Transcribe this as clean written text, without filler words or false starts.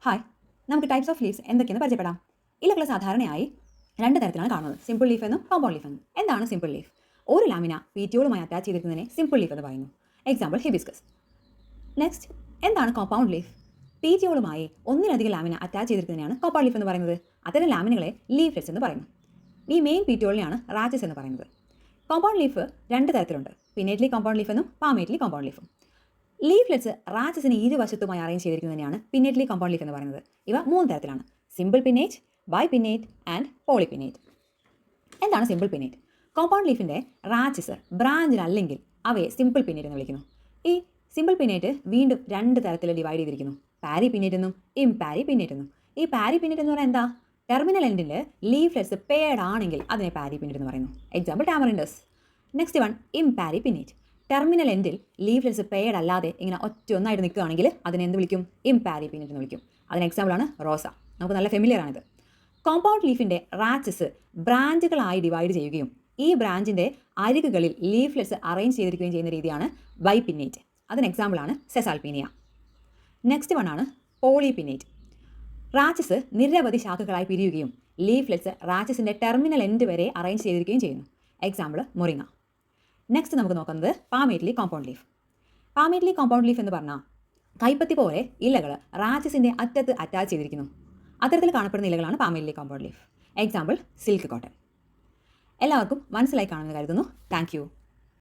Hi, നമുക്ക് types of leaves എന്തൊക്കെയെന്ന് പരിചയപ്പെടാം. ഇലകൾ സാധാരണയായി രണ്ട് തരത്തിലാണ് കാണുന്നത്, സിമ്പിൾ ലീഫ് എന്നും കോമ്പൗണ്ട് ലീഫ് എന്നും. എന്താണ് സിമ്പിൾ ലീഫ്? ഒരു ലാമിന പീറ്റിയോളുമായി അറ്റാച്ച് ചെയ്തിരിക്കുന്നതിനെ സിമ്പിൾ ലീഫ് എന്ന് പറയുന്നു. Example hibiscus. നെക്സ്റ്റ്, എന്താണ് കോമ്പൗണ്ട് ലീഫ്? പീറ്റിയോളുമായി ഒന്നിലധികം ലാമിന അറ്റാച്ച് ചെയ്തിരിക്കുന്നതിനാണ് കോമ്പൗണ്ട് ലീഫ് എന്ന് പറയുന്നത്. അത്തരം ലാമിനുകളെ ലീഫ്ലെറ്റ്സ് എന്ന് പറയുന്നു. ഈ മെയിൻ പീറ്റിയോളിനെയാണ് റാച്ചസ് എന്ന് പറയുന്നത്. കോമ്പൗണ്ട് ലീഫ് രണ്ട് തരത്തിലുണ്ട്, പിന്നേറ്റ്ലി കോമ്പൗണ്ട് ലീഫ് എന്നും പാമേറ്റ്ലി കോമ്പൗണ്ട് ലീഫും. ലീഫ്ലെറ്റ്സ് റാച്ചസിന് ഇരുവശത്തുമായി അറേഞ്ച് ചെയ്തിരിക്കുന്നതിനെയാണ് പിന്നേറ്റ്ലി കോമ്പൗണ്ട് ലീഫ് എന്ന് പറയുന്നത്. ഇവ മൂന്ന് തരത്തിലാണ്: simple pinnate, bipinnate and polypinnate. എന്താണ് സിമ്പിൾ പിന്നേറ്റ്? കോമ്പൗണ്ട് ലീഫിൻ്റെ റാച്ചസ് ബ്രാഞ്ചിൽ അല്ലെങ്കിൽ അവയെ സിമ്പിൾ പിന്നേറ്റ് എന്ന് വിളിക്കുന്നു. ഈ സിമ്പിൾ പിന്നേറ്റ് വീണ്ടും രണ്ട് തരത്തിൽ ഡിവൈഡ് ചെയ്തിരിക്കുന്നു: പാരി പിന്നേറ്റ് എന്നും ഇംപാരി പിന്നേറ്റ് എന്നും. ഈ പാരി പിന്നേറ്റ് എന്ന് പറഞ്ഞാൽ എന്താ? ടെർമിനൽ എൻഡിൽ ലീഫ്ലെറ്റ്സ് പെയർഡ് ആണെങ്കിൽ അതിനെ പാരി പിന്നേറ്റ് എന്ന് പറയുന്നു. Example tamarindus. Next one, imparipinnate. Terminal എൻഡിൽ ലീഫ്ലെറ്റ്സ് പെയർഡ് അല്ലാതെ ഇങ്ങനെ ഒന്നായിട്ട് നിൽക്കുകയാണെങ്കിൽ അതിനെ എന്ത് വിളിക്കും? ഇംപാരി പിന്നേറ്റ് എന്ന് വിളിക്കും. അതിന് എക്സാമ്പിളാണ് റോസ. നമുക്ക് നല്ല ഫെമിലിയർ ആണിത്. കോമ്പൗണ്ട് ലീഫിൻ്റെ റാച്ചസ് ബ്രാഞ്ചുകളായി ഡിവൈഡ് ചെയ്യുകയും ഈ ബ്രാഞ്ചിൻ്റെ അരികുകളിൽ ലീഫ്ലെറ്റ്സ് അറേഞ്ച് ചെയ്തിരിക്കുകയും ചെയ്യുന്ന രീതിയാണ് ബൈ പിന്നേറ്റ്. അതിന് എക്സാമ്പിളാണ് സെസാൽപീനിയ. നെക്സ്റ്റ് വൺ ആണ് പോളി പിന്നേറ്റ്. റാച്ചസ് നിരവധി ശാഖകളായി പിരിയുകയും ലീഫ്ലെറ്റ്സ് റാച്ചസിൻ്റെ ടെർമിനൽ എൻഡ് വരെ അറേഞ്ച് ചെയ്തിരിക്കുകയും ചെയ്യുന്നു. Example Moringa. നെക്സ്റ്റ് നമുക്ക് നോക്കുന്നത് palmately compound leaf. Palmately compound leaf എന്ന് പറഞ്ഞാൽ കൈപ്പത്തി പോലെ ഇലകൾ റാച്ചസിൻ്റെ അറ്റത്ത് അറ്റാച്ച് ചെയ്തിരിക്കുന്നു. അത്തരത്തിൽ കാണപ്പെടുന്ന ഇലകളാണ് palmately compound leaf. Example silk cotton. എല്ലാവർക്കും മനസ്സിലായി കാണുമെന്ന് കരുതുന്നു. Thank U.